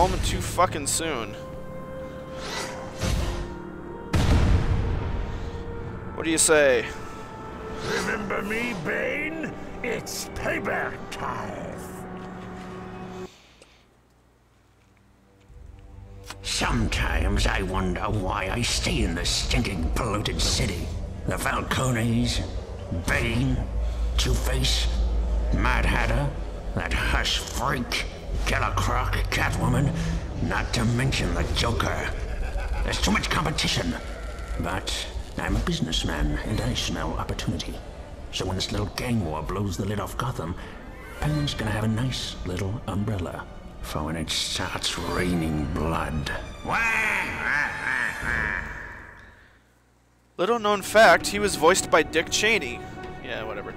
moment too fucking soon. What do you say? Remember me, Bane? It's payback time. Sometimes I wonder why I stay in this stinking, polluted city. The Falcones, Bane, Two-Face, Mad Hatter, that Hush freak, Killer Croc, Catwoman, not to mention the Joker. There's too much competition. But I'm a businessman and I smell opportunity. So when this little gang war blows the lid off Gotham, Penguin's gonna have a nice little umbrella for when it starts raining blood. Little known fact, he was voiced by Dick Cheney. Yeah, whatever.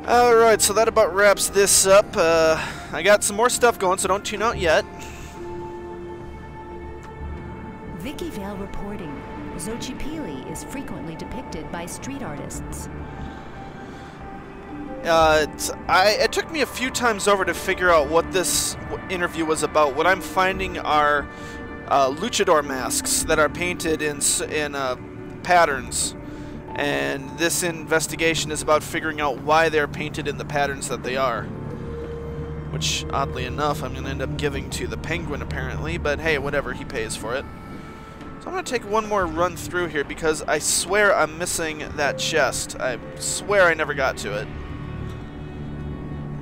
Alright, so that about wraps this up. I got some more stuff going, so don't tune out yet. Vicky Vale reporting. Xochipilli is frequently depicted by street artists. It took me a few times over to figure out what this interview was about. What I'm finding are luchador masks that are painted in patterns. And this investigation is about figuring out why they're painted in the patterns that they are. Which, oddly enough, I'm going to end up giving to the Penguin, apparently. But hey, whatever, he pays for it. So I'm going to take one more run through here because I swear I'm missing that chest. I swear I never got to it.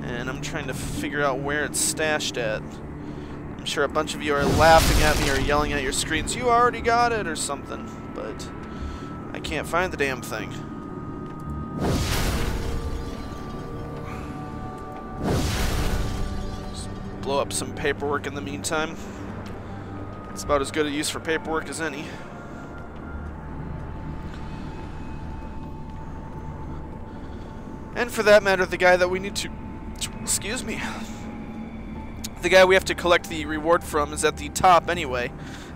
And I'm trying to figure out where it's stashed at. I'm sure a bunch of you are laughing at me or yelling at your screens, "You already got it," or something. But I can't find the damn thing. Just blow up some paperwork in the meantime. It's about as good a use for paperwork as any. And for that matter, the guy that we need to... Excuse me. The guy we have to collect the reward from is at the top anyway,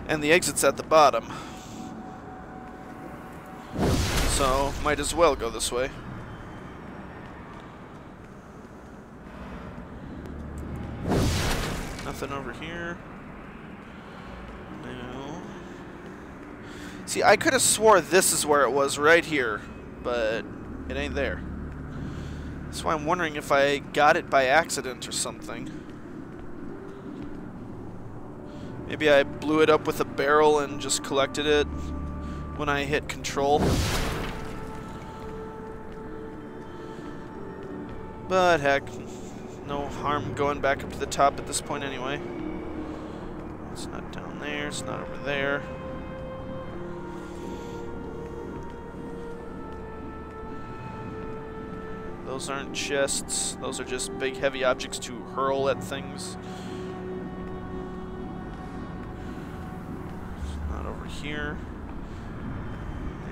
and the exit's at the bottom. So, might as well go this way. Nothing over here. No. See, I could have swore this is where it was, right here, but it ain't there. That's why I'm wondering if I got it by accident or something. Maybe I blew it up with a barrel and just collected it when I hit control. But heck, no harm going back up to the top at this point anyway. It's not down there, it's not over there. Those aren't chests, those are just big heavy objects to hurl at things. It's not over here.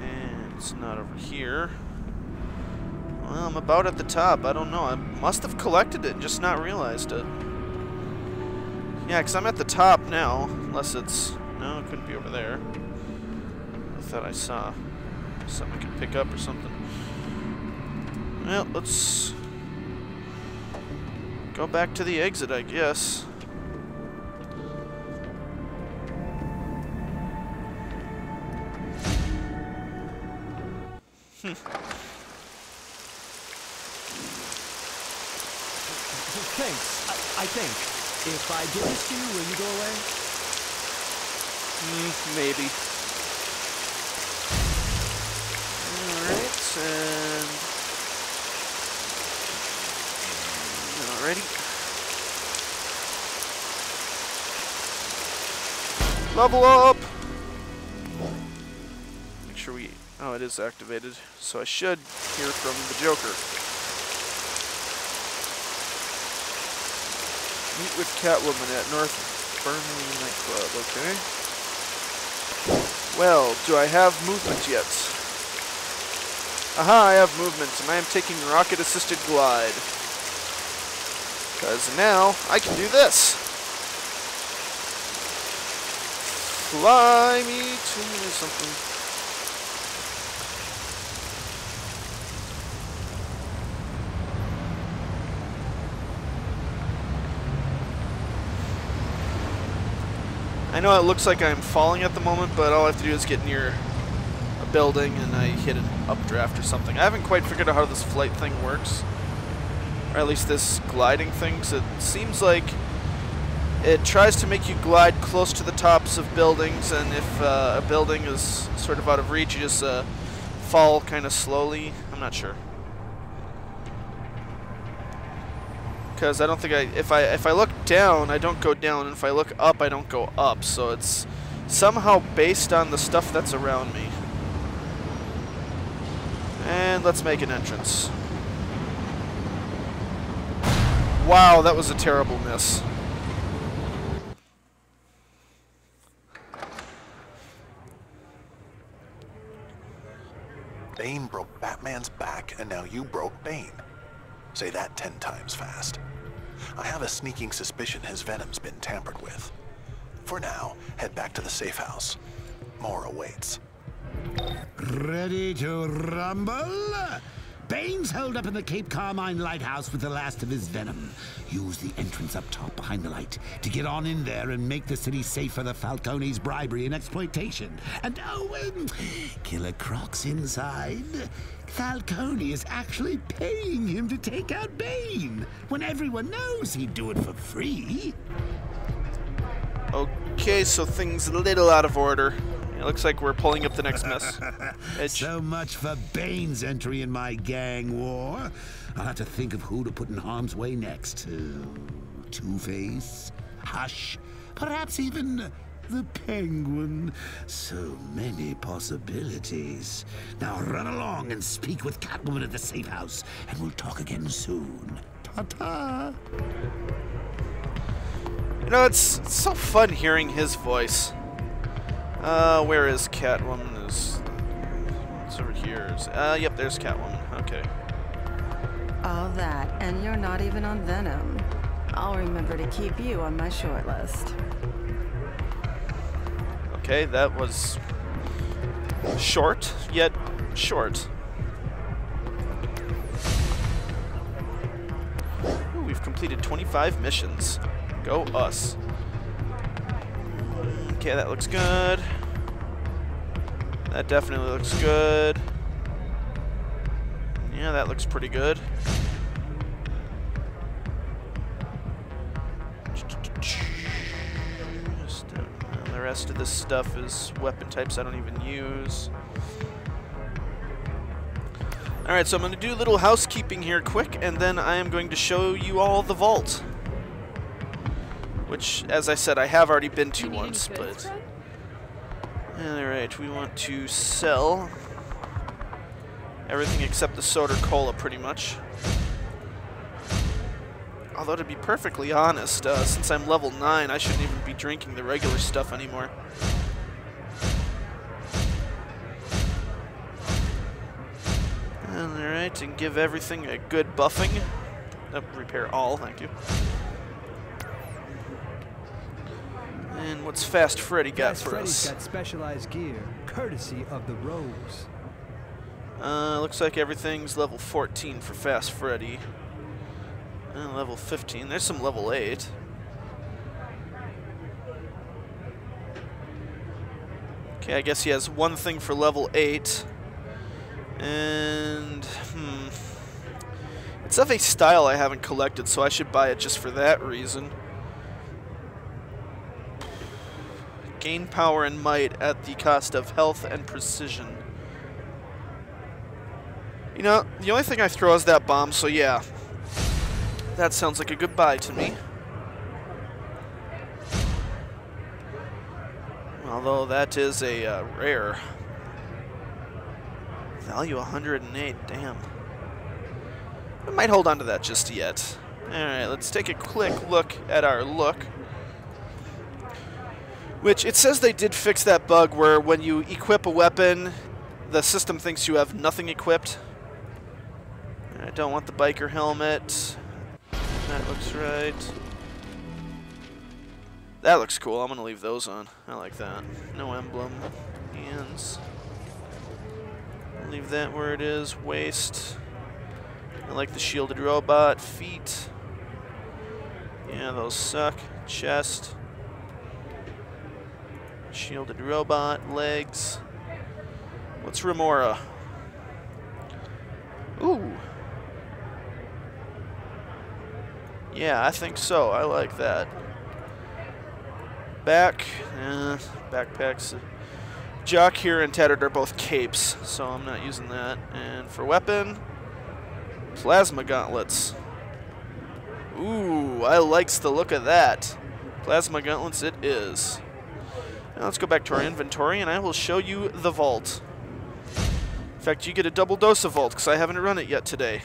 And it's not over here. Well, I'm about at the top. I don't know. I must have collected it and just not realized it. Yeah, because I'm at the top now. Unless it's... No, it couldn't be over there. I thought I saw something I could pick up or something. Well, let's go back to the exit, I guess. Thanks, I think. If I give this to you, will you go away? Maybe. Alright, and... Alrighty. Level up! Make sure we... Oh, it is activated. So I should hear from the Joker. Meet with Catwoman at North Burnley nightclub, okay. Well, do I have movement yet? Aha, I have movement, and I am taking rocket-assisted glide. Because now, I can do this. Fly me to something. I know it looks like I'm falling at the moment, but all I have to do is get near a building and I hit an updraft or something. I haven't quite figured out how this flight thing works. Or at least this gliding thing, 'cause it seems like it tries to make you glide close to the tops of buildings, and if a building is sort of out of reach, you just fall kind of slowly. I'm not sure. Because I don't think if I look down, I don't go down, and if I look up, I don't go up. So it's somehow based on the stuff that's around me. And let's make an entrance. Wow, that was a terrible miss. Bane broke Batman's back, and now you broke Bane. Say that 10 times fast. I have a sneaking suspicion his venom's been tampered with. For now, head back to the safe house. More awaits. Ready to rumble? Bane's holed up in the Cape Carmine lighthouse with the last of his venom. Use the entrance up top behind the light to get on in there and make the city safe for the Falcone's bribery and exploitation. And Killer Croc's inside. Falcone is actually paying him to take out Bane, when everyone knows he'd do it for free. Okay, so things a little out of order. It looks like we're pulling up the next mess. So much for Bane's entry in my gang war. I'll have to think of who to put in harm's way next. Two-Face, Hush, perhaps even the Penguin. So many possibilities. Now run along and speak with Catwoman at the safe house, and we'll talk again soon. Ta-ta! You know, it's so fun hearing his voice. Where is Catwoman? It's over here. Yep, there's Catwoman. Okay. All that, and you're not even on Venom. I'll remember to keep you on my short list. Okay, that was short, yet short. Ooh, we've completed 25 missions. Go us. Okay, that looks good. That definitely looks good. Yeah, that looks pretty good. The rest of this stuff is weapon types I don't even use. Alright, so I'm going to do a little housekeeping here quick, and then I am going to show you all the vault. Which, as I said, I have already been to once, but... Alright, we want to sell everything except the soda cola, pretty much. Although, to be perfectly honest, since I'm level 9, I shouldn't even be drinking the regular stuff anymore. Alright, and give everything a good buffing. Repair all, thank you. And what's Fast Freddy got for us? Freddy's got specialized gear, courtesy of the Rose. Looks like everything's level 14 for Fast Freddy. Level 15. There's some level 8. Okay, I guess he has one thing for level 8. And, it's of a style I haven't collected, so I should buy it just for that reason. Gain power and might at the cost of health and precision. You know, the only thing I throw is that bomb, so yeah. That sounds like a good buy to me. Although that is a rare. Value 108, damn. I might hold on to that just yet. Alright, let's take a quick look at our look. Which, it says they did fix that bug where when you equip a weapon, the system thinks you have nothing equipped. I don't want the biker helmet. That looks right. That looks cool. I'm going to leave those on. I like that. No emblem. Hands. Leave that where it is. Waist. I like the shielded robot. Feet. Yeah, those suck. Chest. Shielded robot, legs. What's Remora? Ooh. Yeah, I think so. I like that. Back. Backpacks. Jock here and Tattered are both capes, so I'm not using that. And for weapon, plasma gauntlets. Ooh, I likes the look of that. Plasma gauntlets it is. Now let's go back to our inventory and I will show you the vault. In fact, you get a double dose of vault because I haven't run it yet today.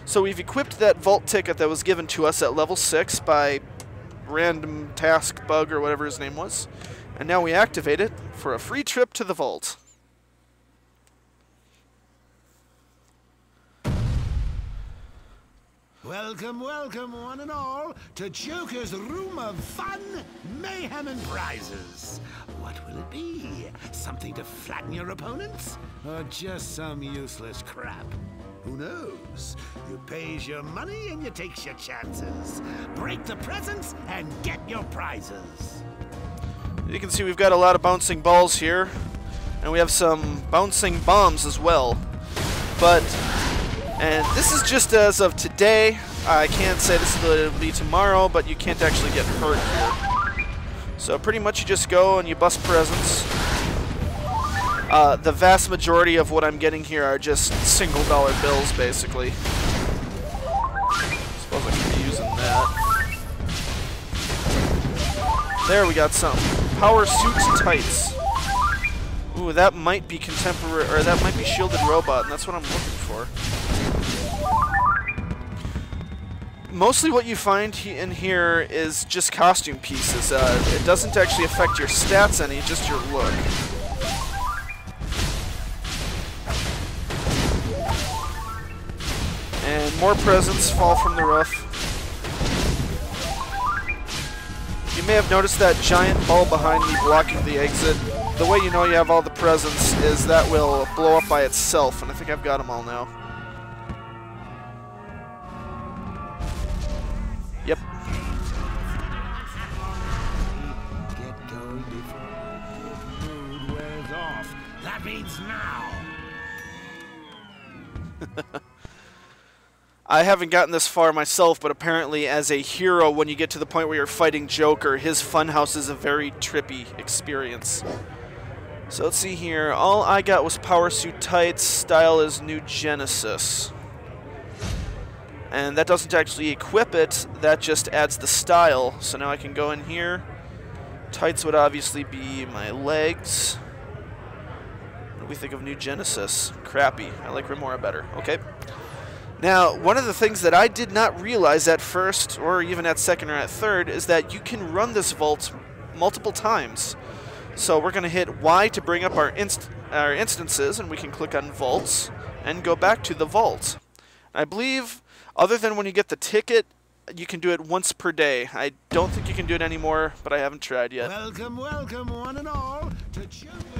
So we've equipped that vault ticket that was given to us at level 6 by random task bug or whatever his name was. And now we activate it for a free trip to the vault. Welcome, welcome, one and all, to Joker's Room of Fun, Mayhem, and Prizes. What will it be? Something to flatten your opponents? Or just some useless crap? Who knows? You pays your money and you takes your chances. Break the presents and get your prizes. You can see we've got a lot of bouncing balls here, and we have some bouncing bombs as well. And this is just as of today. I can't say this will be tomorrow, but you can't actually get hurt here. So pretty much you just go and you bust presents. The vast majority of what I'm getting here are just single-dollar bills, basically. Suppose I could be using that. There, we got some. Power suit tights. Ooh, that might be contemporary, or that might be shielded robot, and that's what I'm looking for. Mostly what you find in here is just costume pieces. It doesn't actually affect your stats any, just your look. And more presents fall from the roof. You may have noticed that giant ball behind me blocking the exit. The way you know you have all the presents is that will blow up by itself, and I think I've got them all now. Yep. Get going before the mood wears off. That means now. I haven't gotten this far myself, but apparently as a hero, when you get to the point where you're fighting Joker, his funhouse is a very trippy experience. So let's see here. All I got was power suit tights. Style is New Genesis. And that doesn't actually equip it, that just adds the style. So now I can go in here. Tights would obviously be my legs. What do we think of New Genesis? Crappy. I like Remora better. Okay. Now, one of the things that I did not realize at first, or even at second or at third, is that you can run this vault multiple times. So we're going to hit Y to bring up our instances, and we can click on vaults and go back to the vault. I believe, other than when you get the ticket, you can do it once per day. I don't think you can do it anymore, but I haven't tried yet. Welcome, welcome, one and all, to Joker.